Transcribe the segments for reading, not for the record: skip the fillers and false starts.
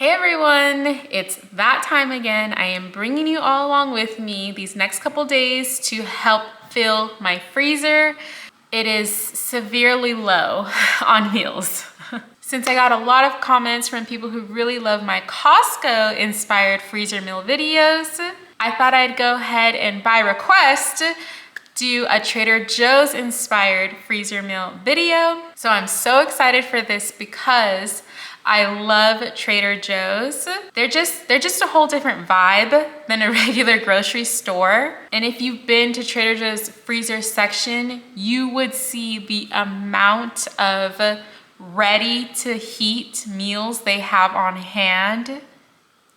Hey everyone, it's that time again. I am bringing you all along with me these next couple days to help fill my freezer. It is severely low on meals. Since I got a lot of comments from people who really love my Costco inspired freezer meal videos, I thought I'd go ahead and by request do a Trader Joe's inspired freezer meal video. So I'm so excited for this because I love Trader Joe's. They're just a whole different vibe than a regular grocery store. And if you've been to Trader Joe's freezer section, you would see the amount of ready to heat meals they have on hand.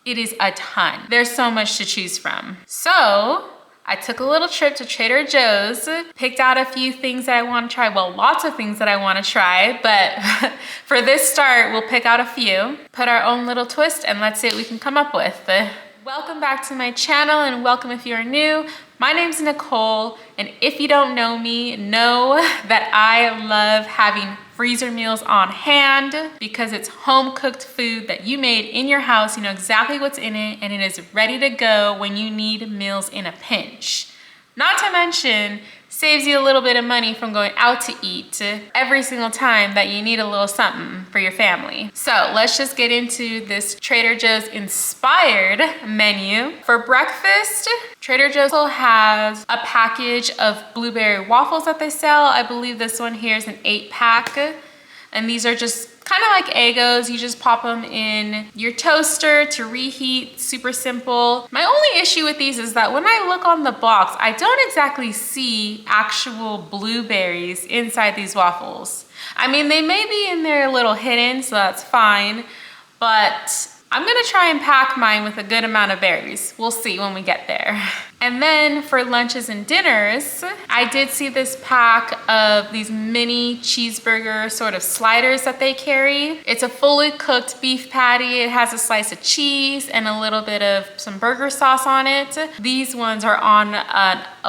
It is a ton. There's so much to choose from. So I took a little trip to Trader Joe's, picked out a few things that I want to try. Well, lots of things that I want to try, but for this start, we'll pick out a few, put our own little twist, and let's see what we can come up with. Welcome back to my channel, and welcome if you're new. My name's Nicole, and if you don't know me, know that I love having freezer meals on hand because it's home cooked food that you made in your house. You know exactly what's in it, and it is ready to go when you need meals in a pinch. Not to mention, saves you a little bit of money from going out to eat every single time that you need a little something for your family. So let's just get into this Trader Joe's inspired menu. For breakfast, Trader Joe's has a package of blueberry waffles that they sell. I believe this one here is an 8-pack. And these are just kind of like Eggos. You just pop them in your toaster to reheat, super simple. My only issue with these is that when I look on the box, I don't exactly see actual blueberries inside these waffles. I mean, they may be in there a little hidden, so that's fine, but I'm gonna try and pack mine with a good amount of berries. We'll see when we get there. And then for lunches and dinners, I did see this pack of these mini cheeseburger sort of sliders that they carry. It's a fully cooked beef patty. It has a slice of cheese and a little bit of some burger sauce on it. These ones are on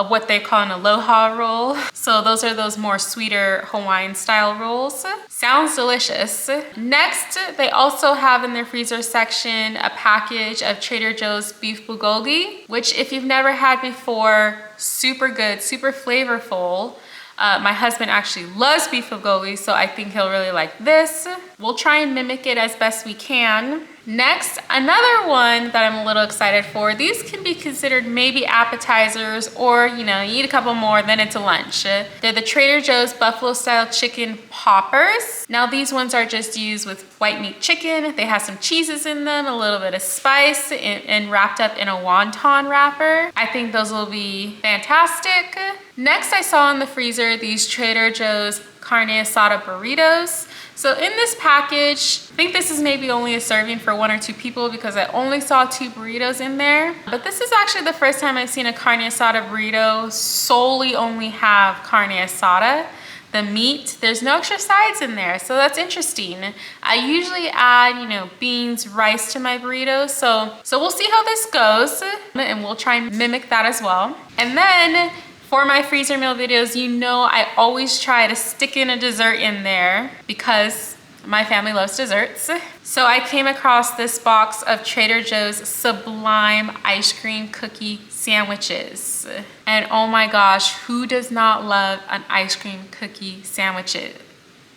what they call an aloha roll. So those are those more sweeter Hawaiian style rolls. Sounds delicious. Next, they also have in their freezer section a package of Trader Joe's beef bulgogi, which if you've never had before, super good, super flavorful. My husband actually loves beef bulgogi, so I think he'll really like this. We'll try and mimic it as best we can. Next, another one that I'm a little excited for. These can be considered maybe appetizers, or you eat a couple more, then it's a lunch. They're the Trader Joe's buffalo style chicken poppers. Now these ones are just used with white meat chicken. They have some cheeses in them, a little bit of spice, and wrapped up in a wonton wrapper. I think those will be fantastic. Next, I saw in the freezer these Trader Joe's carne asada burritos. So in this package, I think this is maybe only a serving for 1 or 2 people because I only saw 2 burritos in there. But this is actually the first time I've seen a carne asada burrito solely only have carne asada. The meat, there's no extra sides in there, so that's interesting. I usually add, beans, rice to my burritos, so we'll see how this goes, and we'll try and mimic that as well. And then for my freezer meal videos, I always try to stick in a dessert in there because my family loves desserts. So I came across this box of Trader Joe's Sublime ice cream cookie sandwiches. And oh my gosh, who does not love an ice cream cookie sandwich?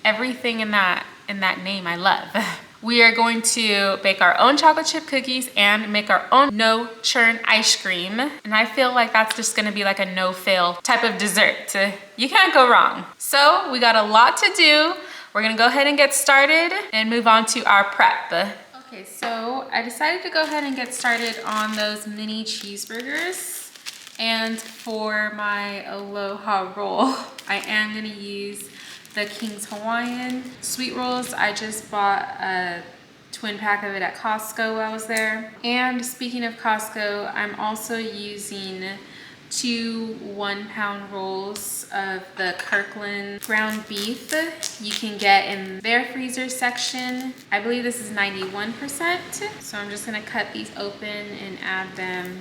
Everything in that name I love. We are going to bake our own chocolate chip cookies and make our own no churn ice cream. And I feel like that's just gonna be like a no fail type of dessert. You can't go wrong. So we got a lot to do. We're gonna go ahead and get started and move on to our prep. Okay, so I decided to go ahead and get started on those mini cheeseburgers. And for my aloha roll, I am gonna use the King's Hawaiian sweet rolls. I just bought a twin pack of it at Costco while I was there. And speaking of Costco, I'm also using 2 1-pound rolls of the Kirkland ground beef you can get in their freezer section. I believe this is 91%. So I'm just gonna cut these open and add them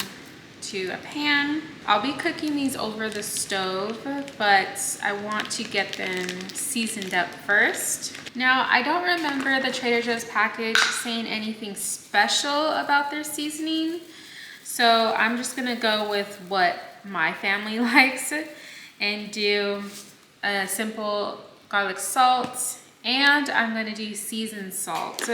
to a pan. I'll be cooking these over the stove, but I want to get them seasoned up first. Now, I don't remember the Trader Joe's package saying anything special about their seasoning, so I'm just gonna go with what my family likes and do a simple garlic salt, and I'm gonna do seasoned salt.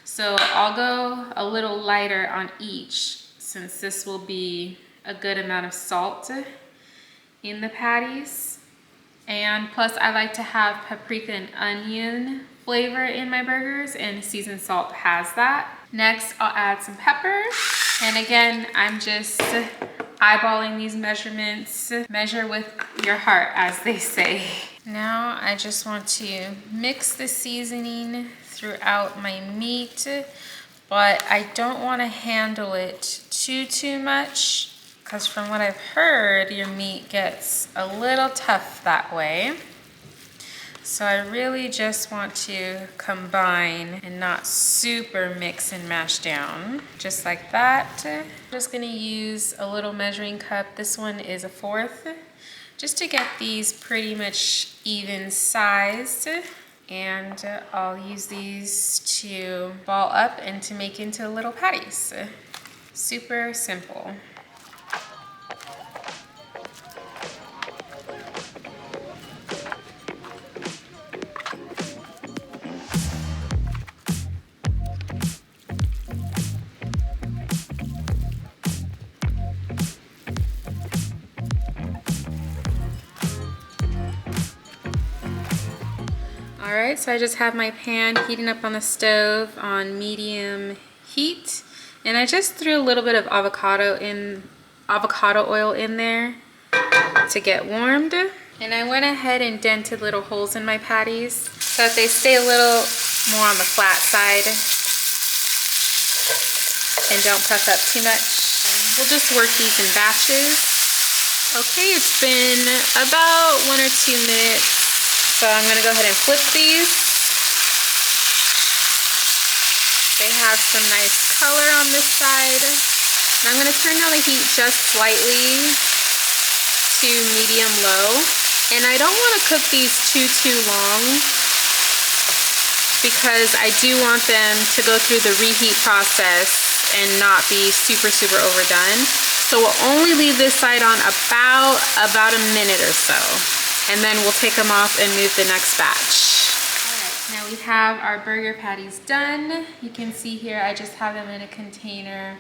So I'll go a little lighter on each, since this will be a good amount of salt in the patties. And plus I like to have paprika and onion flavor in my burgers, and seasoned salt has that. Next, I'll add some pepper. And again, I'm just eyeballing these measurements. Measure with your heart, as they say. Now I just want to mix the seasoning throughout my meat, but I don't want to handle it too much, because from what I've heard, your meat gets a little tough that way. So I really just want to combine and not super mix and mash down, just like that. I'm just gonna use a little measuring cup. This one is a 1/4, just to get these pretty much even sized. And I'll use these to ball up and to make into little patties. Super simple. All right, so I just have my pan heating up on the stove on medium heat, and I just threw a little bit of avocado oil in there to get warmed. And I went ahead and dented little holes in my patties so that they stay a little more on the flat side and don't puff up too much. And we'll just work these in batches. Okay, it's been about 1 or 2 minutes. So I'm gonna go ahead and flip these. They have some nice color on this side. And I'm gonna turn down the heat just slightly to medium low. And I don't wanna cook these too long, because I do want them to go through the reheat process and not be super overdone. So we'll only leave this side on about a minute or so. And then we'll take them off and move the next batch. All right, now we have our burger patties done. You can see here, I just have them in a container,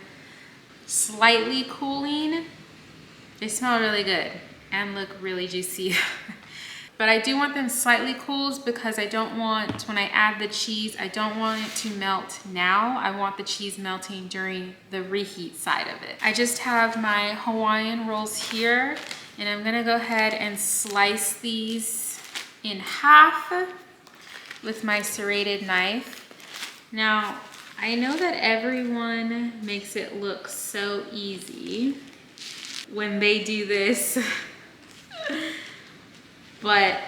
slightly cooling. They smell really good and look really juicy. But I do want them slightly cooled, because I don't want, when I add the cheese, I don't want it to melt now. I want the cheese melting during the reheat side of it. I just have my Hawaiian rolls here, and I'm gonna go ahead and slice these in half with my serrated knife. Now, I know that everyone makes it look so easy when they do this, but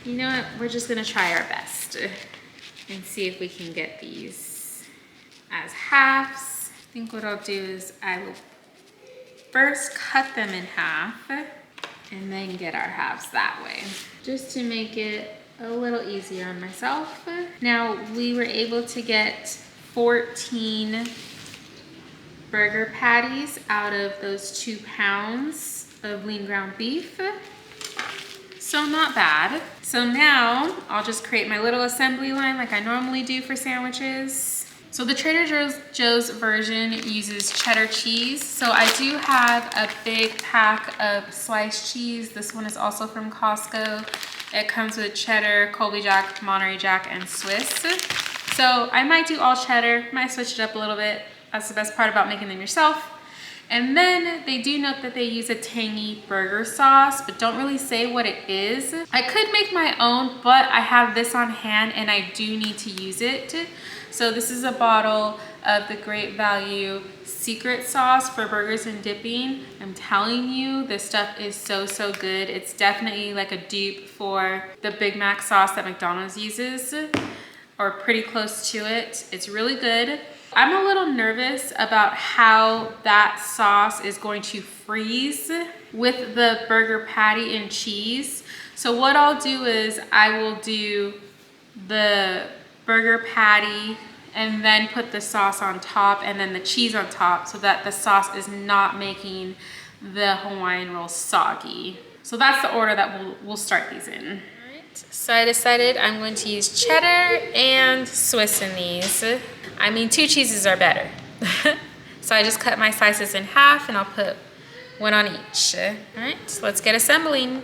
you know what? We're just gonna try our best and see if we can get these as halves. I think what I'll do is I will first cut them in half and then get our halves that way, just to make it a little easier on myself. Now, we were able to get 14 burger patties out of those 2 pounds of lean ground beef. So not bad. So now I'll just create my little assembly line like I normally do for sandwiches. So the Trader Joe's version uses cheddar cheese. So I do have a big pack of sliced cheese. This one is also from Costco. It comes with cheddar, Colby Jack, Monterey Jack, and Swiss. So I might do all cheddar, might switch it up a little bit. That's the best part about making them yourself. And then they do note that they use a tangy burger sauce, but don't really say what it is. I could make my own, but I have this on hand and I do need to use it. So this is a bottle of the Great Value secret sauce for burgers and dipping. I'm telling you, this stuff is so good. It's definitely like a dupe for the Big Mac sauce that McDonald's uses. or pretty close to it. It's really good. I'm a little nervous about how that sauce is going to freeze with the burger patty and cheese. So what I'll do is I will do the burger patty and then put the sauce on top and then the cheese on top so that the sauce is not making the Hawaiian rolls soggy. So that's the order that we'll start these in. So I decided I'm going to use cheddar and Swiss in these. I mean, 2 cheeses are better. So I just cut my slices in half and I'll put one on each. All right, so let's get assembling.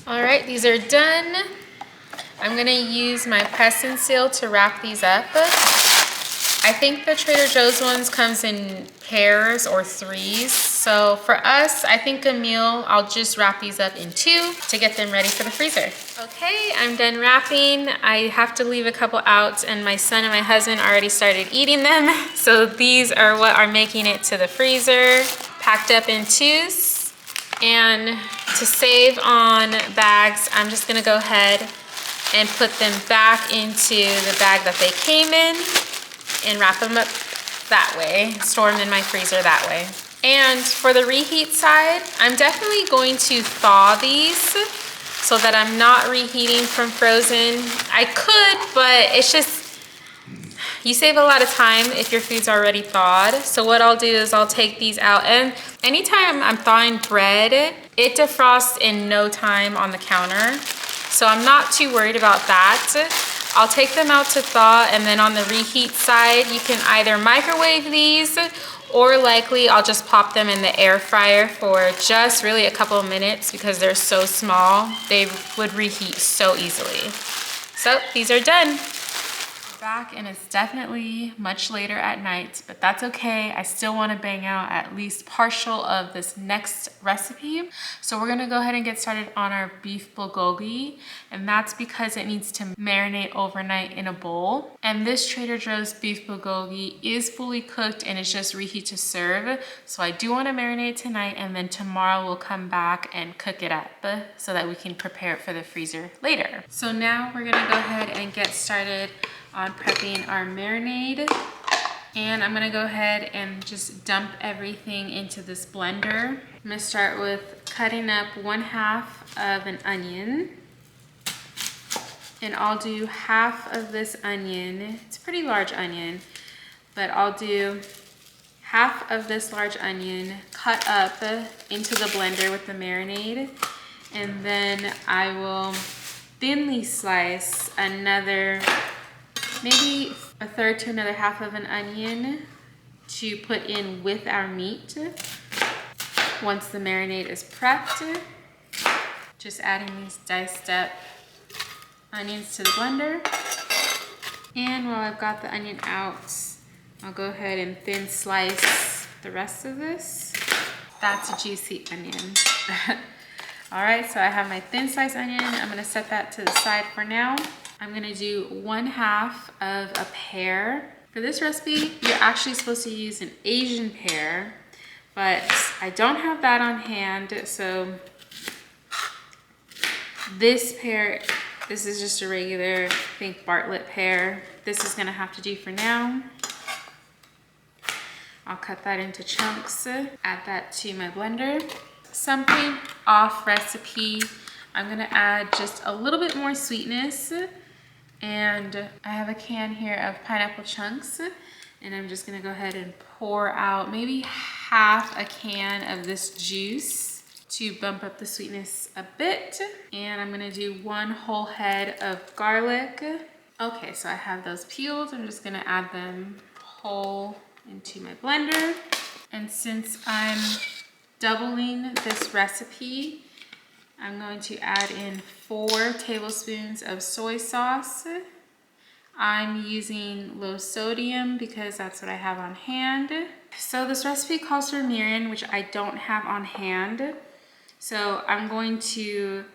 All right, these are done. I'm gonna use my press and seal to wrap these up. I think the Trader Joe's ones comes in pairs or 3s. So for us, I think a meal, I'll just wrap these up in 2 to get them ready for the freezer. Okay, I'm done wrapping. I have to leave a couple out and my son and my husband already started eating them. So these are what are making it to the freezer, packed up in 2s. And to save on bags, I'm just gonna go ahead and put them back into the bag that they came in and wrap them up that way, store them in my freezer that way. And for the reheat side, I'm definitely going to thaw these so that I'm not reheating from frozen. I could, but it's just, you save a lot of time if your food's already thawed. So what I'll do is I'll take these out, and anytime I'm thawing bread, it defrosts in no time on the counter. So I'm not too worried about that. I'll take them out to thaw, and then on the reheat side, you can either microwave these or likely I'll just pop them in the air fryer for just really a couple of minutes because they're so small. They would reheat so easily. So these are done. Back, and it's definitely much later at night, but that's okay. I still want to bang out at least partial of this next recipe. So we're gonna go ahead and get started on our beef bulgogi, and that's because it needs to marinate overnight in a bowl. And this Trader Joe's beef bulgogi is fully cooked and it's just reheat to serve. So I do want to marinate tonight, and then tomorrow we'll come back and cook it up so that we can prepare it for the freezer later. So now we're gonna go ahead and get started on prepping our marinade, and I'm gonna go ahead and just dump everything into this blender. I'm gonna start with cutting up 1/2 of an onion, and I'll do half of this onion. It's a pretty large onion, but I'll do half of this large onion cut up into the blender with the marinade, and then I will thinly slice another, maybe 1/3 to another half of an onion to put in with our meat. Once the marinade is prepped, just adding these diced up onions to the blender. And while I've got the onion out, I'll go ahead and thin slice the rest of this. That's a juicy onion. All right, so I have my thin sliced onion. I'm gonna set that to the side for now. I'm gonna do 1/2 of a pear. For this recipe, you're actually supposed to use an Asian pear, but I don't have that on hand, so this pear, this is just a regular, I think, Bartlett pear. This is gonna have to do for now. I'll cut that into chunks, add that to my blender. Something off recipe, I'm gonna add just a little bit more sweetness, and I have a can here of pineapple chunks, and I'm just gonna go ahead and pour out maybe half a can of this juice to bump up the sweetness a bit. And I'm gonna do 1 whole head of garlic. Okay, so I have those peeled. I'm just gonna add them whole into my blender. And since I'm doubling this recipe, I'm going to add in 4 tablespoons of soy sauce. I'm using low sodium because that's what I have on hand. So this recipe calls for mirin, which I don't have on hand. So I'm going to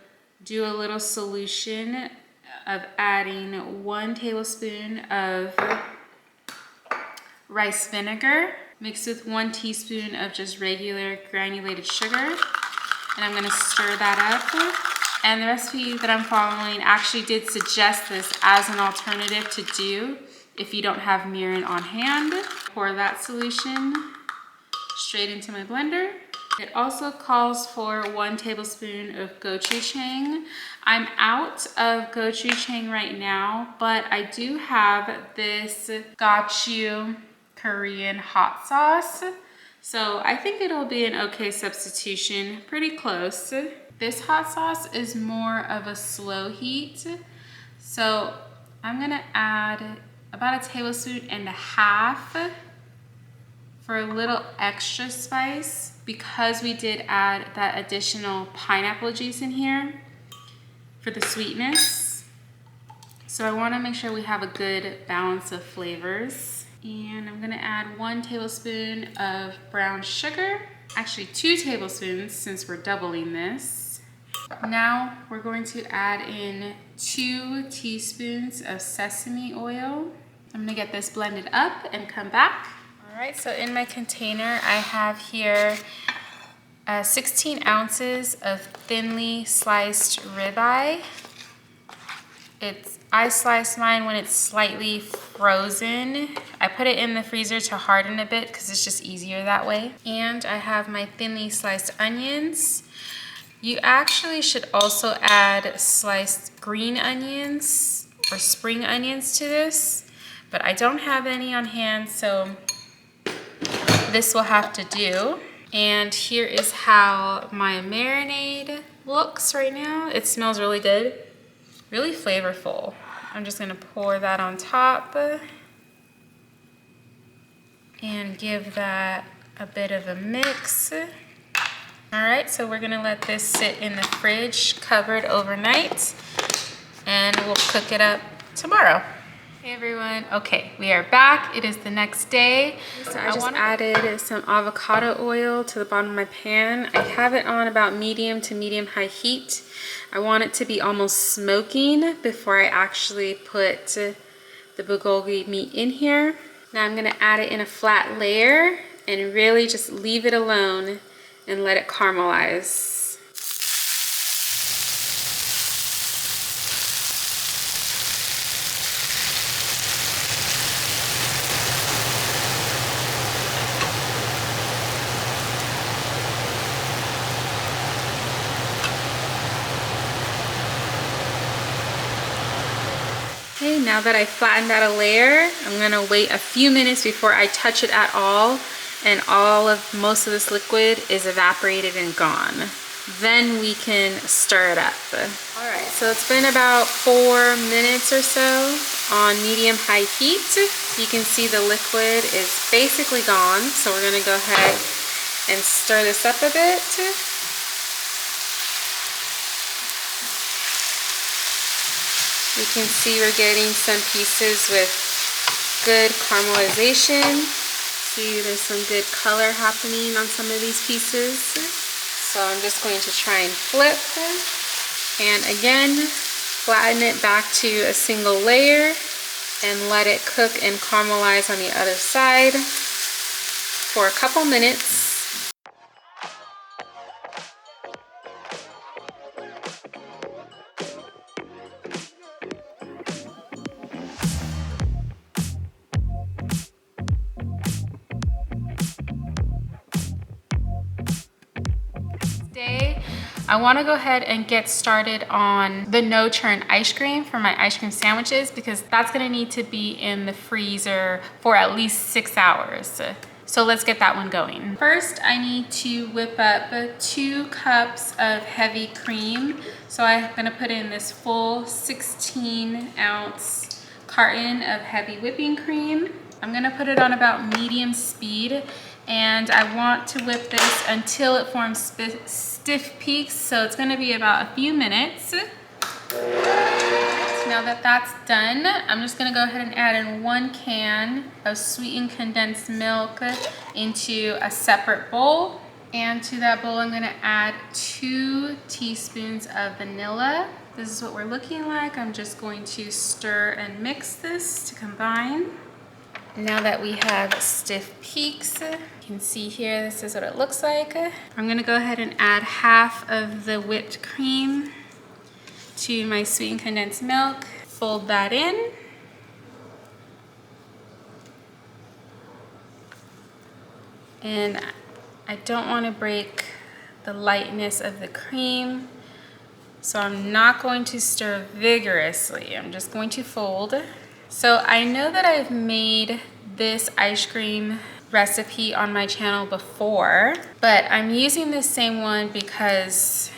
do a little solution of adding 1 tablespoon of rice vinegar mixed with 1 teaspoon of just regular granulated sugar. And I'm gonna stir that up. And the recipe that I'm following actually did suggest this as an alternative to do if you don't have mirin on hand. Pour that solution straight into my blender. It also calls for 1 tablespoon of gochujang. I'm out of gochujang right now, but I do have this gochu Korean hot sauce. So I think it'll be an okay substitution, pretty close. This hot sauce is more of a slow heat. So I'm gonna add about 1.5 tablespoons for a little extra spice because we did add that additional pineapple juice in here for the sweetness. So I wanna make sure we have a good balance of flavors. And I'm gonna add 1 tablespoon of brown sugar. Actually 2 tablespoons since we're doubling this. Now we're going to add in 2 teaspoons of sesame oil. I'm gonna get this blended up and come back. All right, so in my container, I have here 16 ounces of thinly sliced ribeye. I slice mine when it's slightly frozen. I put it in the freezer to harden a bit because it's just easier that way. And I have my thinly sliced onions. You actually should also add sliced green onions or spring onions to this, but I don't have any on hand, so this will have to do. And here is how my marinade looks right now. It smells really good, really flavorful. I'm just gonna pour that on top and give that a bit of a mix. All right, so we're gonna let this sit in the fridge covered overnight and we'll cook it up tomorrow. Hey everyone, okay, we are back. It is the next day. So I just added some avocado oil to the bottom of my pan. I have it on about medium to medium-high heat. I want it to be almost smoking before I actually put the bulgogi meat in here. Now I'm gonna add it in a flat layer and really just leave it alone and let it caramelize. Okay, now that I flattened out a layer, I'm gonna wait a few minutes before I touch it at all, and most of this liquid is evaporated and gone. Then we can stir it up. All right, so it's been about 4 minutes or so on medium-high heat. You can see the liquid is basically gone, so we're gonna go ahead and stir this up a bit. You can see we're getting some pieces with good caramelization. See, there's some good color happening on some of these pieces. So I'm just going to try and flip. And again, flatten it back to a single layer and let it cook and caramelize on the other side for a couple minutes. I want to go ahead and get started on the no churn ice cream for my ice cream sandwiches because that's going to need to be in the freezer for at least 6 hours. So let's get that one going. First, I need to whip up 2 cups of heavy cream. So I'm going to put in this full 16-ounce carton of heavy whipping cream. I'm going to put it on about medium speed, and I want to whip this until it forms stiff peaks, so it's going to be about a few minutes. So now that that's done, I'm just going to go ahead and add in 1 can of sweetened condensed milk into a separate bowl. And to that bowl, I'm gonna add 2 teaspoons of vanilla. This is what we're looking like. I'm just going to stir and mix this to combine. Now that we have stiff peaks, you can see here, this is what it looks like. I'm gonna go ahead and add half of the whipped cream to my sweetened condensed milk. Fold that in. And I don't want to break the lightness of the cream, so I'm not going to stir vigorously. I'm just going to fold. So I know that I've made this ice cream recipe on my channel before, but I'm using the same one because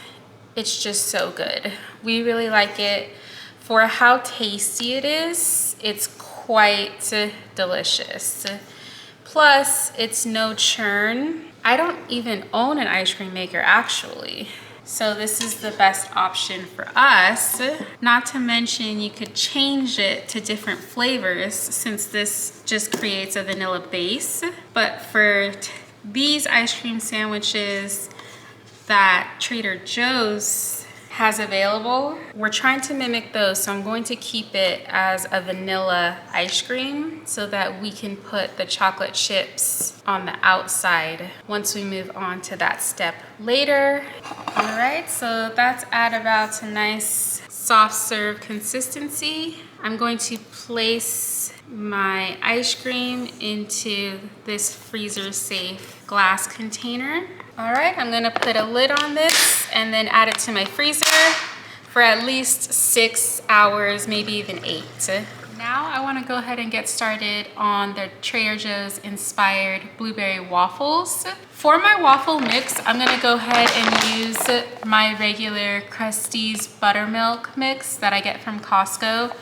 it's just so good. We really like it. For how tasty it is, it's quite delicious. Plus, it's no churn. I don't even own an ice cream maker actually. So this is the best option for us. Not to mention you could change it to different flavors since this just creates a vanilla base. But for these ice cream sandwiches that Trader Joe's has available, we're trying to mimic those, so I'm going to keep it as a vanilla ice cream so that we can put the chocolate chips on the outside once we move on to that step later. All right, so that's at about a nice soft serve consistency. I'm going to place my ice cream into this freezer safe glass container. All right, I'm gonna put a lid on this and then add it to my freezer for at least 6 hours, maybe even 8. Now I wanna go ahead and get started on the Trader Joe's inspired blueberry waffles. For my waffle mix, I'm gonna go ahead and use my regular Krusteaz buttermilk mix that I get from Costco,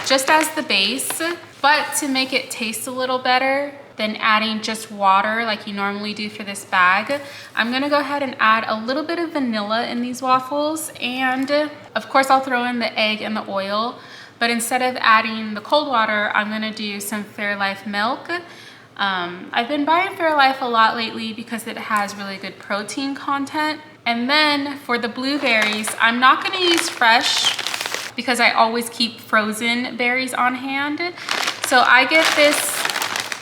just as the base. But to make it taste a little better than adding just water like you normally do for this bag, I'm gonna go ahead and add a little bit of vanilla in these waffles, and of course I'll throw in the egg and the oil, but instead of adding the cold water, I'm gonna do some Fairlife milk. I've been buying Fairlife a lot lately because it has really good protein content. And then for the blueberries, I'm not gonna use fresh because I always keep frozen berries on hand. So I get this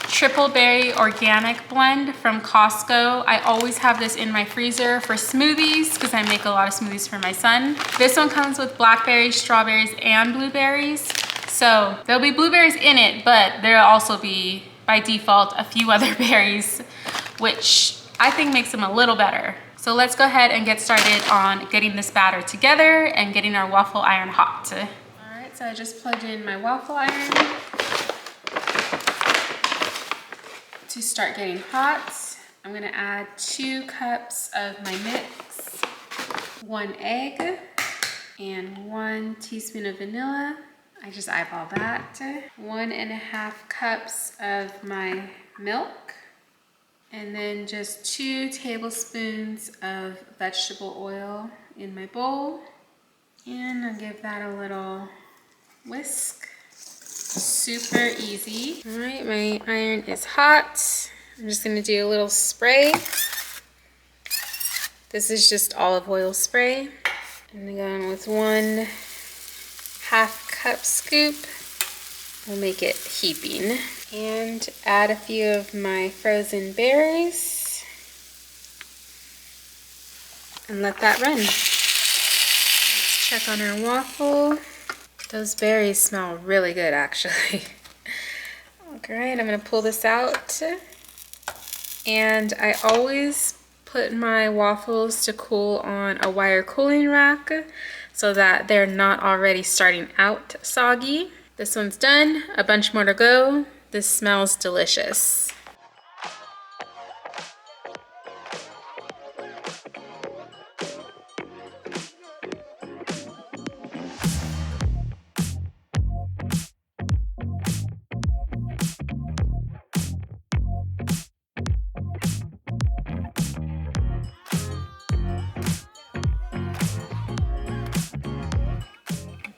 triple berry organic blend from Costco. I always have this in my freezer for smoothies because I make a lot of smoothies for my son. This one comes with blackberries, strawberries, and blueberries. So there'll be blueberries in it, but there'll also be, by default, a few other berries, which I think makes them a little better. So let's go ahead and get started on getting this batter together and getting our waffle iron hot. All right, so I just plugged in my waffle iron to start getting hot. I'm gonna add 2 cups of my mix, 1 egg, and 1 teaspoon of vanilla. I just eyeball that. 1.5 cups of my milk, and then just 2 tablespoons of vegetable oil in my bowl. And I'll give that a little whisk. Super easy. All right, my iron is hot. I'm just gonna do a little spray. This is just olive oil spray. I'm gonna go in with 1/2 cup scoop. We'll make it heaping. And add a few of my frozen berries. And let that run. Let's check on our waffle. Those berries smell really good, actually. Alright, I'm gonna pull this out. And I always put my waffles to cool on a wire cooling rack so that they're not already starting out soggy. This one's done, a bunch more to go. This smells delicious.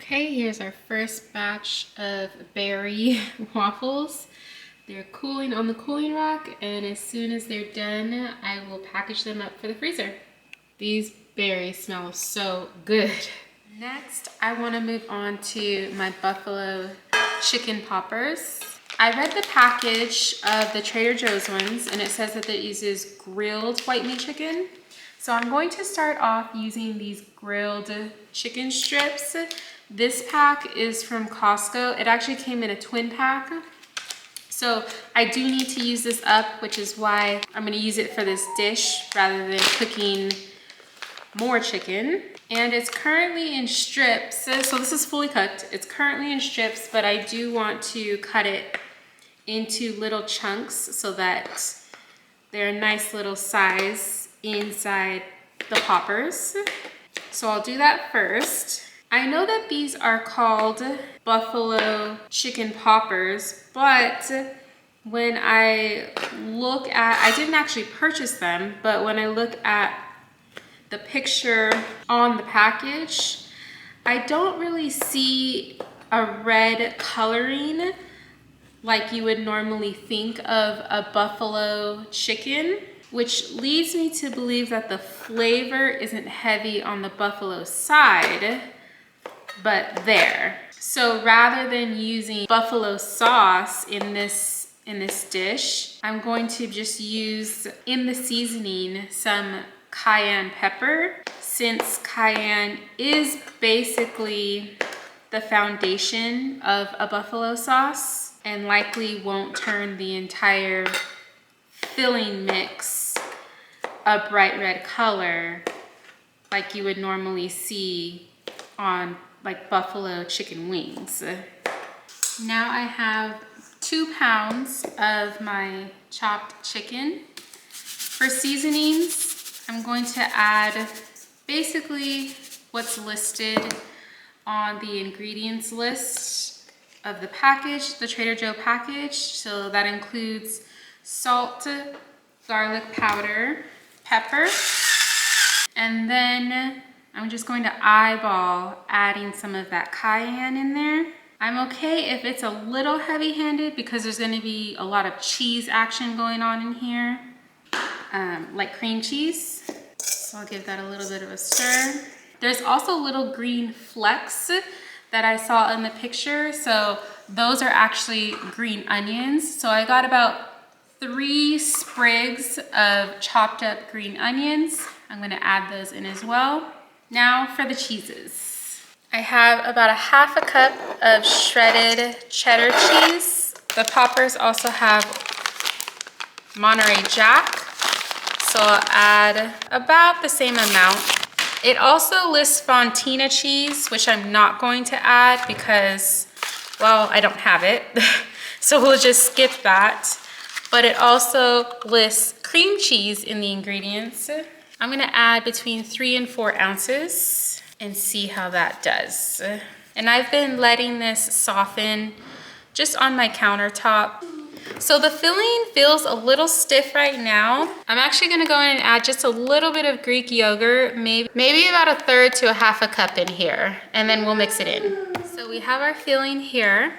Okay, here's our first batch of berry waffles. They're cooling on the cooling rack, and as soon as they're done, I will package them up for the freezer. These berries smell so good. Next, I want to move on to my buffalo chicken poppers. I read the package of the Trader Joe's ones, and it says that it uses grilled white meat chicken. So I'm going to start off using these grilled chicken strips. This pack is from Costco. It actually came in a twin pack. So I do need to use this up, which is why I'm gonna use it for this dish rather than cooking more chicken. And it's currently in strips. So this is fully cooked. It's currently in strips, but I do want to cut it into little chunks so that they're a nice little size inside the poppers. So I'll do that first. I know that these are called buffalo chicken poppers, but when I look at, I didn't actually purchase them, but when I look at the picture on the package, I don't really see a red coloring like you would normally think of a buffalo chicken, which leads me to believe that the flavor isn't heavy on the buffalo side, but there. So rather than using buffalo sauce in this dish, I'm going to just use in the seasoning some cayenne pepper, since cayenne is basically the foundation of a buffalo sauce and likely won't turn the entire filling mix a bright red color like you would normally see on like buffalo chicken wings. Now I have 2 pounds of my chopped chicken. For seasonings, I'm going to add basically what's listed on the ingredients list of the package, the Trader Joe package. So that includes salt, garlic powder, pepper, and then I'm just going to eyeball adding some of that cayenne in there. I'm okay if it's a little heavy-handed because there's going to be a lot of cheese action going on in here, like cream cheese. So I'll give that a little bit of a stir. There's also little green flecks that I saw in the picture. So those are actually green onions. So I got about 3 sprigs of chopped up green onions. I'm going to add those in as well. Now for the cheeses. I have about a half a cup of shredded cheddar cheese. The poppers also have Monterey Jack, so I'll add about the same amount. It also lists Fontina cheese, which I'm not going to add because, well, I don't have it. So we'll just skip that. But it also lists cream cheese in the ingredients. I'm gonna add between 3 and 4 ounces and see how that does. And I've been letting this soften just on my countertop. So the filling feels a little stiff right now. I'm actually gonna go in and add just a little bit of Greek yogurt, maybe about 1/3 to 1/2 cup in here, and then we'll mix it in. So we have our filling here,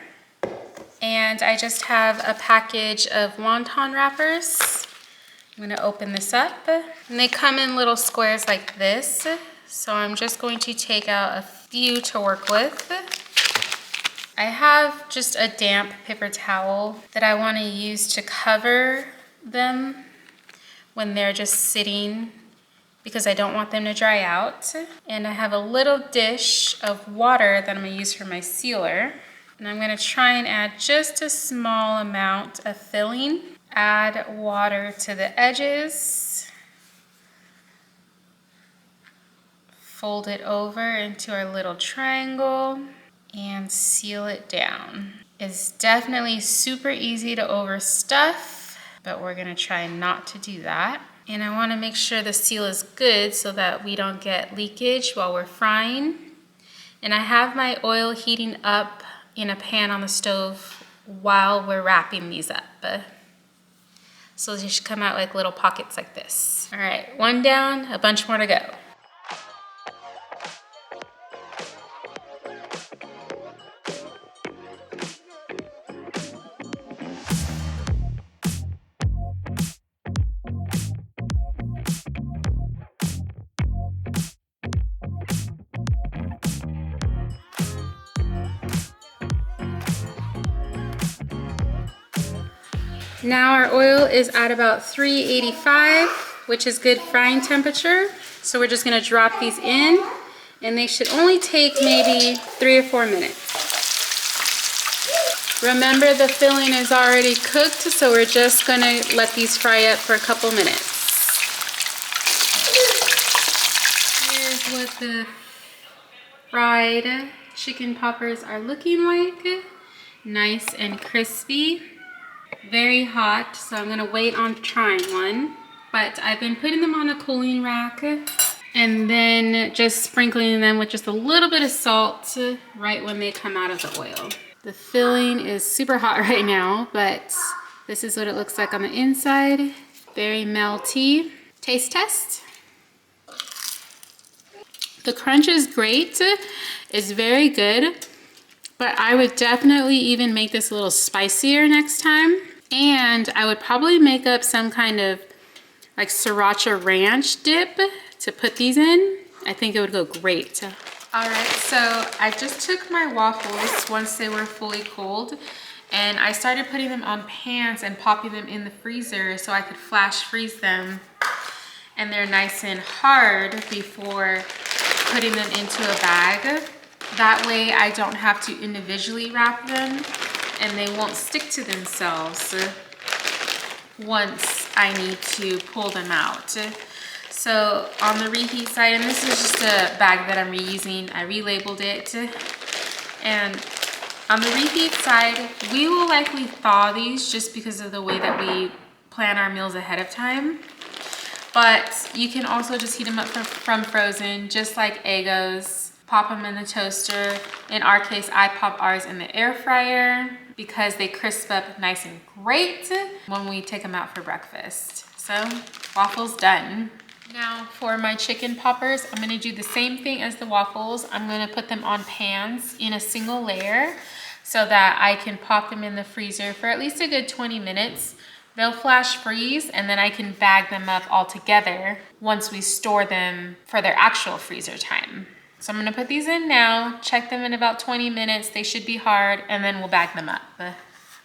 and I just have a package of wonton wrappers. I'm gonna open this up, and they come in little squares like this. So I'm just going to take out a few to work with. I have just a damp paper towel that I want to use to cover them when they're just sitting because I don't want them to dry out. And I have a little dish of water that I'm going to use for my sealer. And I'm going to try and add just a small amount of filling. Add water to the edges. Fold it over into our little triangle and seal it down. It's definitely super easy to overstuff, but we're gonna try not to do that. And I wanna make sure the seal is good so that we don't get leakage while we're frying. And I have my oil heating up in a pan on the stove while we're wrapping these up. So they should come out like little pockets like this. All right, 1 down, a bunch more to go. Now our oil is at about 385, which is good frying temperature. So we're just gonna drop these in, and they should only take maybe 3 or 4 minutes. Remember, the filling is already cooked, so we're just gonna let these fry up for a couple minutes. Here's what the fried chicken poppers are looking like. Nice and crispy. Very hot, so I'm gonna wait on trying one. But I've been putting them on a cooling rack and then just sprinkling them with just a little bit of salt right when they come out of the oil. The filling is super hot right now, but this is what it looks like on the inside. Very melty. Taste test. The crunch is great. It's very good, but I would definitely even make this a little spicier next time. And I would probably make up some kind of like sriracha ranch dip to put these in. I think it would go great. All right, so I just took my waffles once they were fully cooled, and I started putting them on pans and popping them in the freezer so I could flash freeze them. And they're nice and hard before putting them into a bag. That way I don't have to individually wrap them and they won't stick to themselves once I need to pull them out. So on the reheat side, and this is just a bag that I'm reusing, I relabeled it. And on the reheat side, we will likely thaw these just because of the way that we plan our meals ahead of time. But you can also just heat them up from frozen, just like Eggo's. Pop them in the toaster. In our case, I pop ours in the air fryer because they crisp up nice and great when we take them out for breakfast. So, waffles done. Now for my chicken poppers, I'm gonna do the same thing as the waffles. I'm gonna put them on pans in a single layer so that I can pop them in the freezer for at least a good 20 minutes. They'll flash freeze and then I can bag them up all together once we store them for their actual freezer time. So I'm gonna put these in now, check them in about 20 minutes. They should be hard, and then we'll bag them up.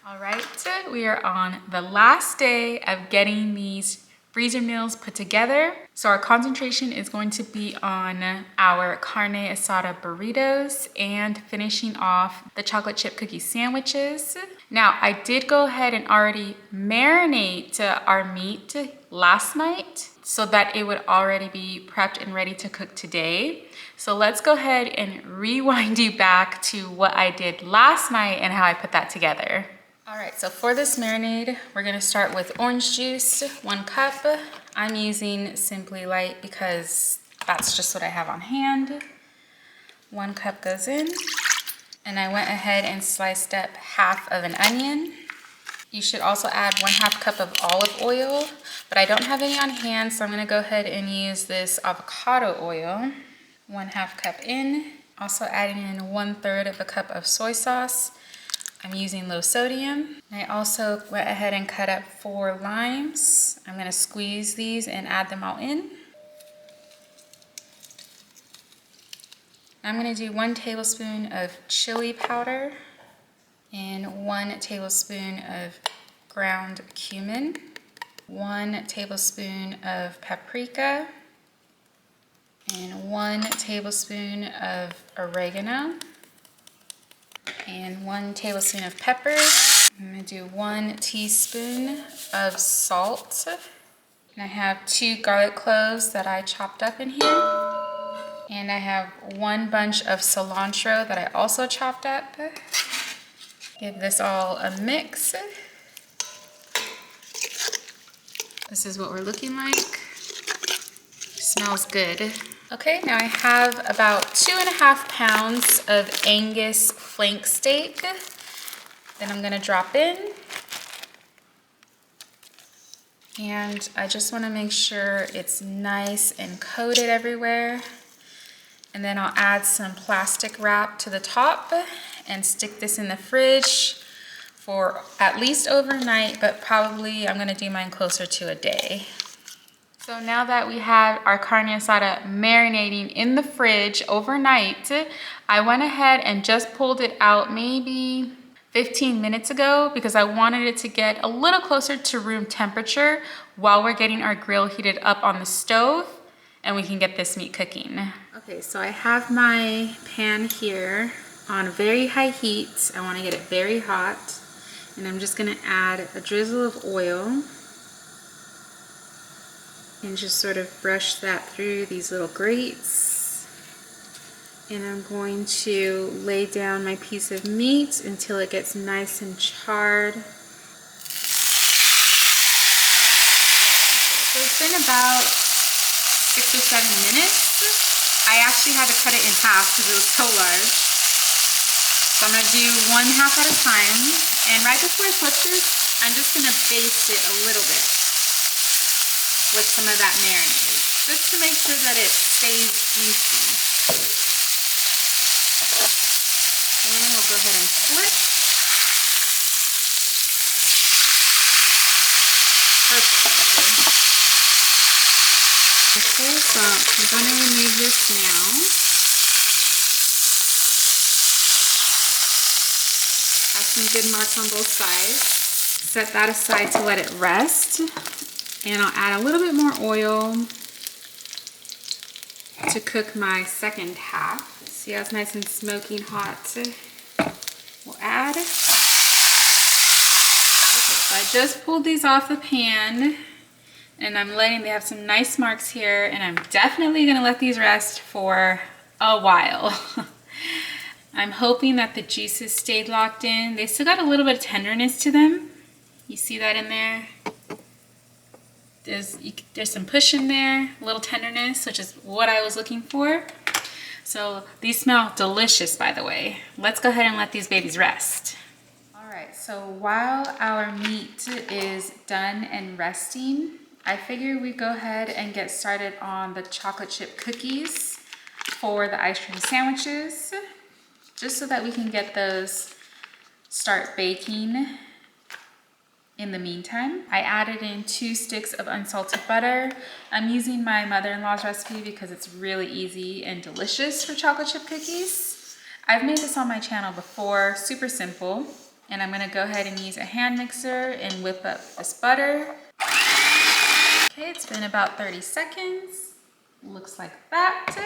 All right, we are on the last day of getting these freezer meals put together. So our concentration is going to be on our carne asada burritos and finishing off the chocolate chip cookie sandwiches. Now, I did go ahead and already marinate our meat last night so that it would already be prepped and ready to cook today. So let's go ahead and rewind you back to what I did last night and how I put that together. All right, so for this marinade, we're gonna start with orange juice, 1 cup. I'm using Simply Light because that's just what I have on hand. 1 cup goes in, and I went ahead and sliced up half of an onion. You should also add 1/2 cup of olive oil, but I don't have any on hand, so I'm gonna go ahead and use this avocado oil. 1/2 cup in. Also adding in 1/3 of a cup of soy sauce. I'm using low sodium. I also went ahead and cut up 4 limes. I'm gonna squeeze these and add them all in. I'm gonna do 1 tablespoon of chili powder and 1 tablespoon of ground cumin, 1 tablespoon of paprika, and 1 tablespoon of oregano, and 1 tablespoon of pepper. I'm gonna do 1 teaspoon of salt. And I have 2 garlic cloves that I chopped up in here. And I have 1 bunch of cilantro that I also chopped up. Give this all a mix. This is what we're looking like. Smells good. Okay, now I have about 2.5 pounds of Angus flank steak that I'm gonna drop in. And I just wanna make sure it's nice and coated everywhere. And then I'll add some plastic wrap to the top and stick this in the fridge for at least overnight, but probably I'm gonna do mine closer to a day. So now that we have our carne asada marinating in the fridge overnight, I went ahead and just pulled it out maybe 15 minutes ago because I wanted it to get a little closer to room temperature while we're getting our grill heated up on the stove and we can get this meat cooking. Okay, so I have my pan here on very high heat. I want to get it very hot. And I'm just going to add a drizzle of oil and just sort of brush that through these little grates. And I'm going to lay down my piece of meat until it gets nice and charred. So it's been about 6 or 7 minutes. I actually had to cut it in half because it was so large. So I'm going to do one half at a time. And right before I flip this, I'm just going to baste it a little bit with some of that marinade, just to make sure that it stays juicy. And we'll go ahead and flip. Perfect. Okay, so I'm going to remove this now. Have some good marks on both sides. Set that aside to let it rest. And I'll add a little bit more oil to cook my second half. See how it's nice and smoking hot? We'll add. Okay, so I just pulled these off the pan and I'm letting, they have some nice marks here, and I'm definitely gonna let these rest for a while. I'm hoping that the juices stayed locked in. They still got a little bit of tenderness to them. You see that in there? There's some push in there, a little tenderness, which is what I was looking for. So these smell delicious, by the way. Let's go ahead and let these babies rest. All right, so while our meat is done and resting, I figured we'd go ahead and get started on the chocolate chip cookies for the ice cream sandwiches, just so that we can get those start baking. In the meantime, I added in 2 sticks of unsalted butter. I'm using my mother-in-law's recipe because it's really easy and delicious for chocolate chip cookies. I've made this on my channel before, super simple. And I'm gonna go ahead and use a hand mixer and whip up this butter. Okay, it's been about 30 seconds. Looks like that.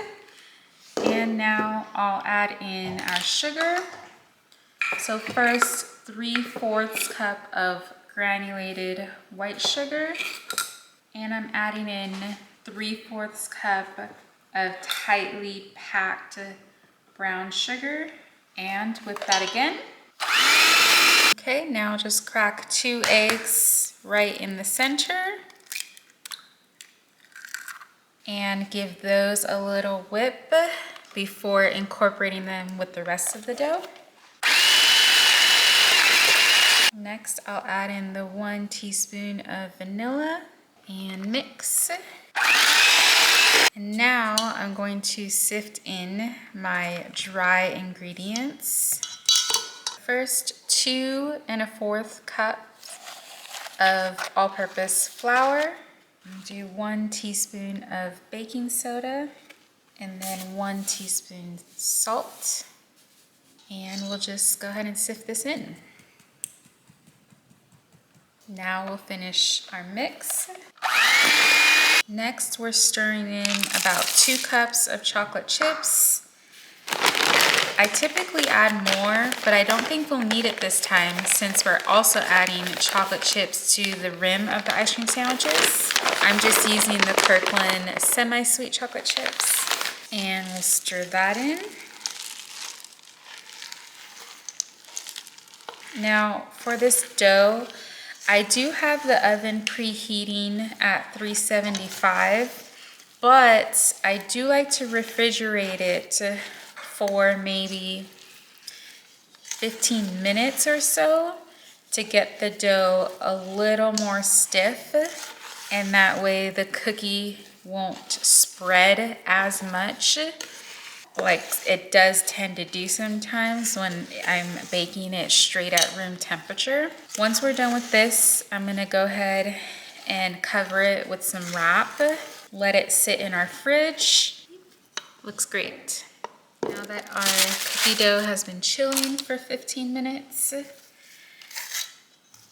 And now I'll add in our sugar. So first, 3/4 cup of granulated white sugar, and I'm adding in 3/4 cup of tightly packed brown sugar, and whip that again. Okay, now just crack 2 eggs right in the center and give those a little whip before incorporating them with the rest of the dough. Next, I'll add in the 1 teaspoon of vanilla and mix. And now I'm going to sift in my dry ingredients. First, 2 1/4 cups of all-purpose flour. Do 1 teaspoon of baking soda and then 1 teaspoon salt. And we'll just go ahead and sift this in. Now we'll finish our mix. Next, we're stirring in about 2 cups of chocolate chips. I typically add more, but I don't think we'll need it this time since we're also adding chocolate chips to the rim of the ice cream sandwiches. I'm just using the Kirkland semi-sweet chocolate chips. And we'll stir that in. Now, for this dough, I do have the oven preheating at 375, but I do like to refrigerate it for maybe 15 minutes or so to get the dough a little more stiff, and that way the cookie won't spread as much like it does tend to do sometimes when I'm baking it straight at room temperature. Once we're done with this, I'm gonna go ahead and cover it with some wrap. Let it sit in our fridge. Looks great. Now that our cookie dough has been chilling for 15 minutes,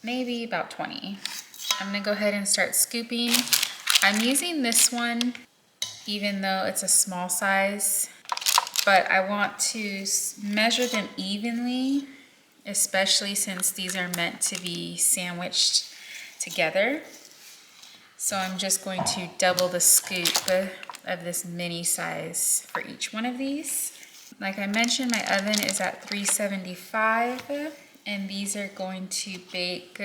maybe about 20, I'm gonna go ahead and start scooping. I'm using this one, even though it's a small size, but I want to measure them evenly, especially since these are meant to be sandwiched together. So I'm just going to double the scoop of this mini size for each one of these. Like I mentioned, my oven is at 375, and these are going to bake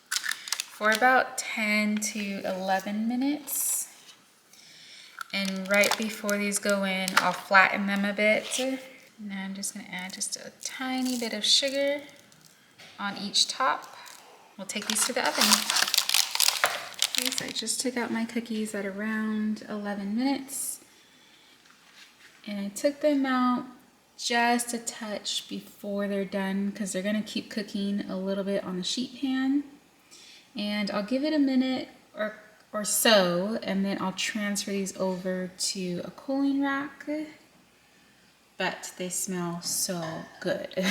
for about 10 to 11 minutes. And right before these go in, I'll flatten them a bit. Now I'm just gonna add just a tiny bit of sugar on each top. We'll take these to the oven. Okay, so I just took out my cookies at around 11 minutes. And I took them out just a touch before they're done because they're gonna keep cooking a little bit on the sheet pan. And I'll give it a minute or so, and then I'll transfer these over to a cooling rack. But they smell so good.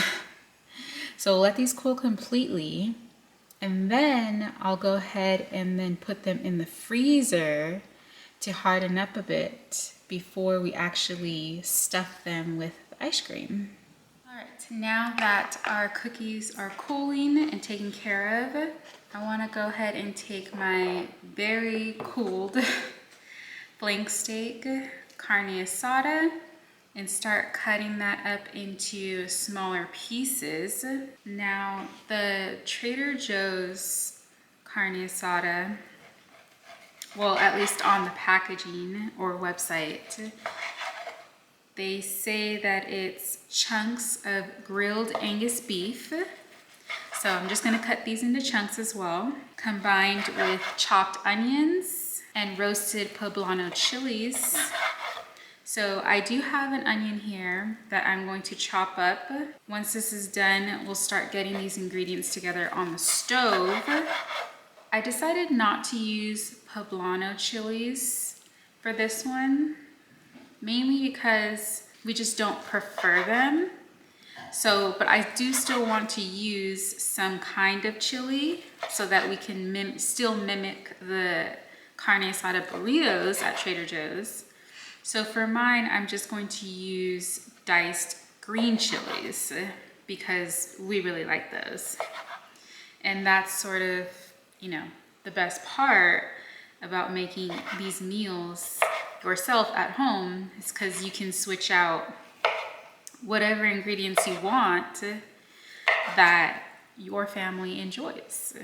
So let these cool completely, and then I'll go ahead and then put them in the freezer to harden up a bit before we actually stuff them with ice cream. All right, now that our cookies are cooling and taken care of, I want to go ahead and take my very cooled flank steak carne asada and start cutting that up into smaller pieces. Now, the Trader Joe's carne asada, well, at least on the packaging or website, they say that it's chunks of grilled Angus beef. So I'm just gonna cut these into chunks as well, combined with chopped onions and roasted poblano chilies. So I do have an onion here that I'm going to chop up. Once this is done, we'll start getting these ingredients together on the stove. I decided not to use poblano chilies for this one, mainly because we just don't prefer them. So, but I do still want to use some kind of chili so that we can still mimic the carne asada burritos at Trader Joe's. So for mine, I'm just going to use diced green chilies because we really like those. And that's sort of, you know, the best part about making these meals yourself at home is because you can switch out whatever ingredients you want that your family enjoys.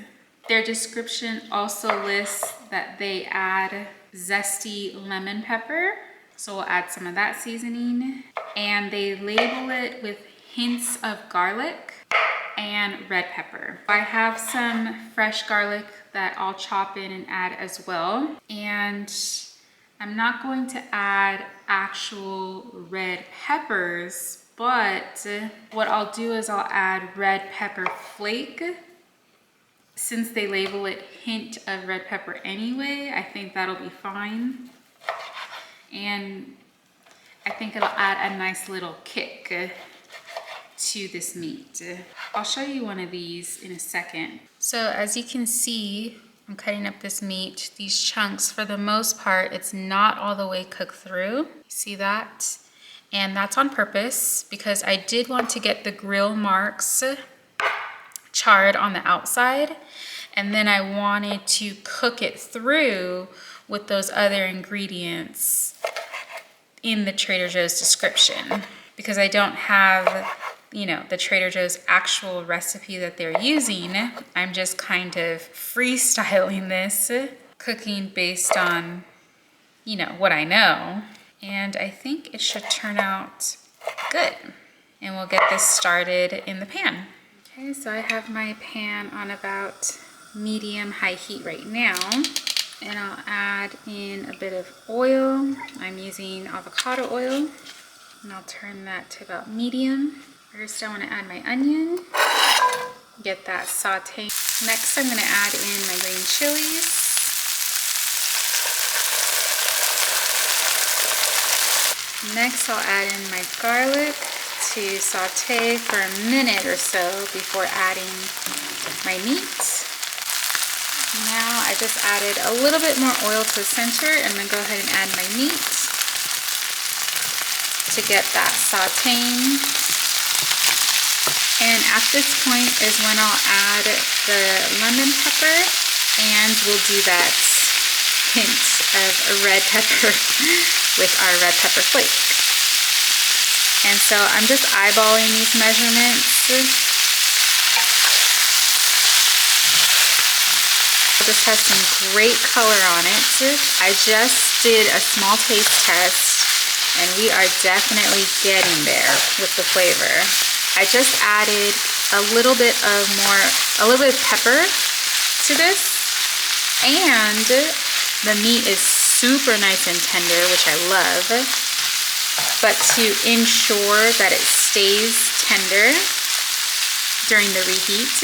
Their description also lists that they add zesty lemon pepper, so we'll add some of that seasoning, and they label it with hints of garlic and red pepper. I have some fresh garlic that I'll chop in and add as well, and I'm not going to add actual red peppers, but what I'll do is I'll add red pepper flake. Since they label it hint of red pepper anyway, I think that'll be fine. And I think it'll add a nice little kick to this meat. I'll show you one of these in a second. So as you can see, I'm cutting up this meat, these chunks. For the most part, it's not all the way cooked through. See that? And that's on purpose because I did want to get the grill marks charred on the outside, and then I wanted to cook it through with those other ingredients in the Trader Joe's description, because I don't have, you know, the Trader Joe's actual recipe that they're using. I'm just kind of freestyling this, cooking based on, you know, what I know. And I think it should turn out good. And we'll get this started in the pan. Okay, so I have my pan on about medium-high heat right now. And I'll add in a bit of oil. I'm using avocado oil. And I'll turn that to about medium. First, I want to add my onion. Get that sauteing. Next, I'm going to add in my green chilies. Next, I'll add in my garlic to saute for a minute or so before adding my meat. Now I just added a little bit more oil to the center. I'm gonna go ahead and add my meat to get that sauteing. And at this point is when I'll add the lemon pepper, and we'll do that hint of a red pepper with our red pepper flake. And so I'm just eyeballing these measurements. This has some great color on it. I just did a small taste test, and we are definitely getting there with the flavor. I just added a little bit of pepper to this, and the meat is super nice and tender, which I love. But to ensure that it stays tender during the reheat,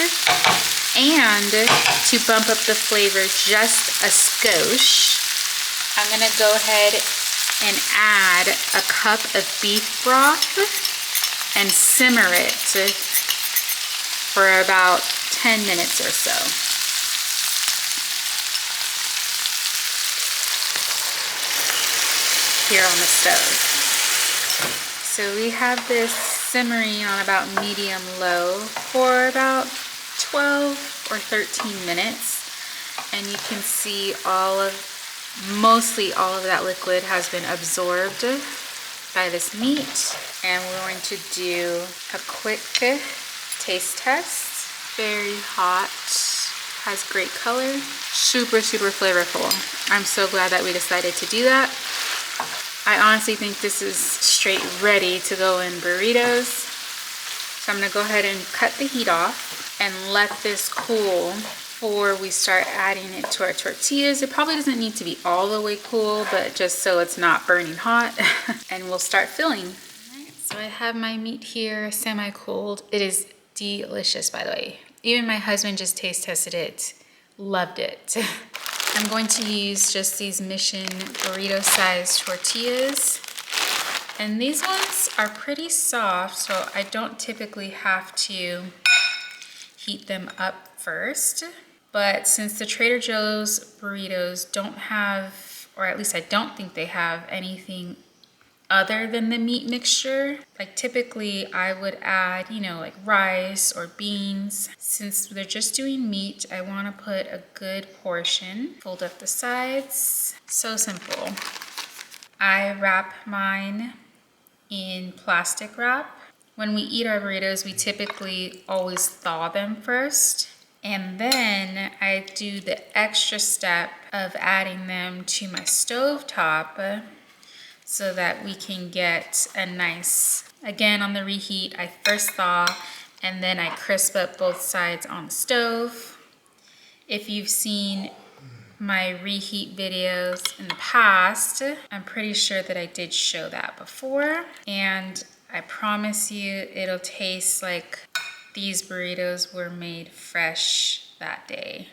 and to bump up the flavor just a skosh, I'm gonna go ahead and add a cup of beef broth and simmer it for about 10 minutes or so. Here on the stove. So we have this simmering on about medium low for about 12 or 13 minutes, and you can see mostly all of that liquid has been absorbed by this meat. And we're going to do a quick taste test. Very hot, has great color, super flavorful. I'm so glad that we decided to do that. I honestly think this is straight ready to go in burritos. So I'm gonna go ahead and cut the heat off and let this cool before we start adding it to our tortillas. It probably doesn't need to be all the way cool, but just so it's not burning hot. And we'll start filling. Right, so I have my meat here semi-cooled. It is delicious, by the way. Even my husband just taste tested it, loved it. I'm going to use just these Mission burrito sized tortillas. And these ones are pretty soft, so I don't typically have to heat them up first. But since the Trader Joe's burritos don't have, or at least I don't think they have anything other than the meat mixture, like typically I would add, like rice or beans. Since they're just doing meat, I want to put a good portion, fold up the sides. So simple. I wrap mine in plastic wrap. When we eat our burritos, we typically always thaw them first. And then I do the extra step of adding them to my stovetop so that we can get a nice, again on the reheat, I first thaw and then I crisp up both sides on the stove. If you've seen my reheat videos in the past, I'm pretty sure that I did show that before. And I promise you it'll taste like these burritos were made fresh that day.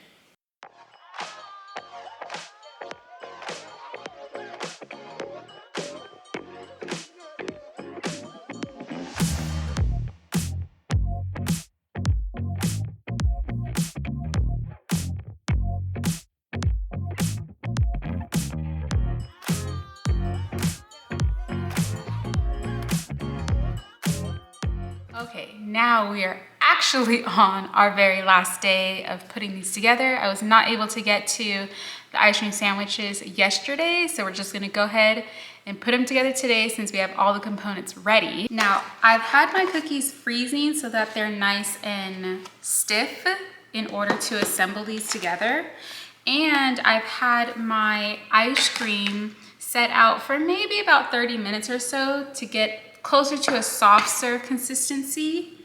Okay, now we are actually on our very last day of putting these together. I was not able to get to the ice cream sandwiches yesterday, so we're just gonna go ahead and put them together today since we have all the components ready. Now, I've had my cookies freezing so that they're nice and stiff in order to assemble these together. And I've had my ice cream set out for maybe about 30 minutes or so to get closer to a soft serve consistency,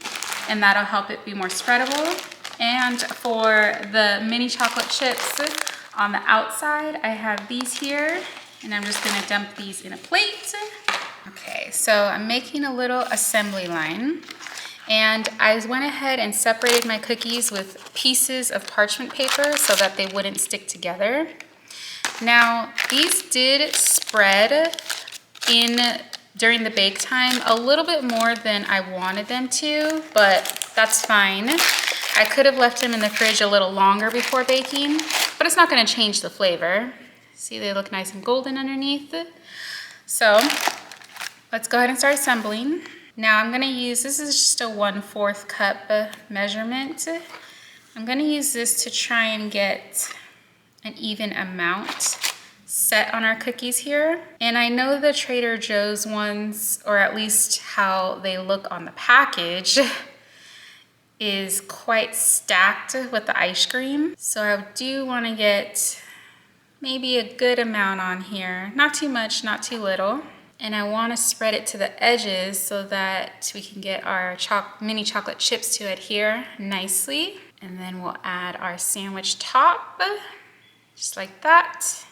and that'll help it be more spreadable. And for the mini chocolate chips on the outside, I have these here, and I'm just gonna dump these in a plate. Okay, so I'm making a little assembly line, and I went ahead and separated my cookies with pieces of parchment paper so that they wouldn't stick together. Now, these did spread in during the bake time a little bit more than I wanted them to, but that's fine. I could have left them in the fridge a little longer before baking, but it's not gonna change the flavor. See, they look nice and golden underneath. So let's go ahead and start assembling. Now I'm gonna use, this is just a 1/4 cup measurement. I'm gonna use this to try and get an even amount set on our cookies here. And I know the Trader Joe's ones, or at least how they look on the package, is quite stacked with the ice cream. So I do wanna get maybe a good amount on here. Not too much, not too little. And I wanna spread it to the edges so that we can get our mini chocolate chips to adhere nicely. And then we'll add our sandwich top, just like that.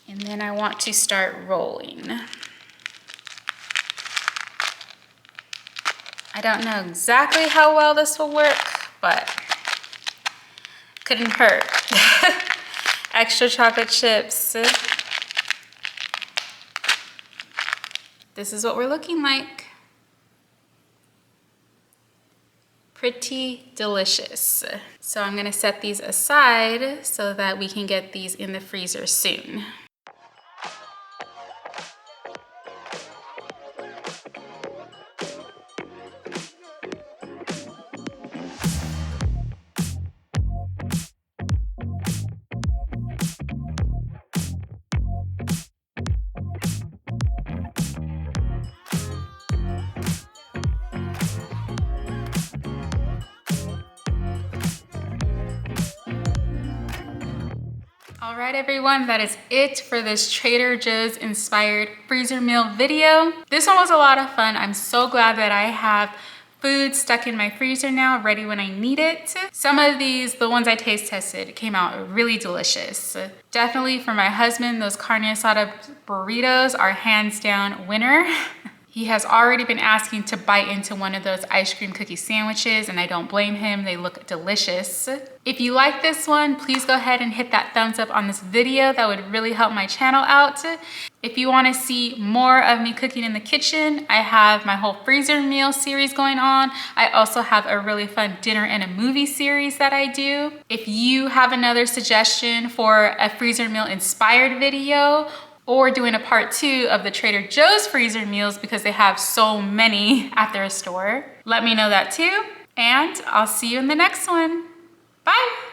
And then I want to start rolling. I don't know exactly how well this will work, but couldn't hurt. Extra chocolate chips. This is what we're looking like. Pretty delicious. So I'm gonna set these aside so that we can get these in the freezer soon. All right, everyone, that is it for this Trader Joe's inspired freezer meal video. This one was a lot of fun. I'm so glad that I have food stuck in my freezer now, ready when I need it. Some of these, the ones I taste tested, came out really delicious. Definitely for my husband, those carne asada burritos are hands down winner. He has already been asking to bite into one of those ice cream cookie sandwiches, and I don't blame him. They look delicious. If you like this one, please go ahead and hit that thumbs up on this video. That would really help my channel out. If you want to see more of me cooking in the kitchen, I have my whole freezer meal series going on. I also have a really fun dinner and a movie series that I do. If you have another suggestion for a freezer meal inspired video, or doing a part 2 of the Trader Joe's freezer meals because they have so many at their store, let me know that too. And I'll see you in the next one. Bye.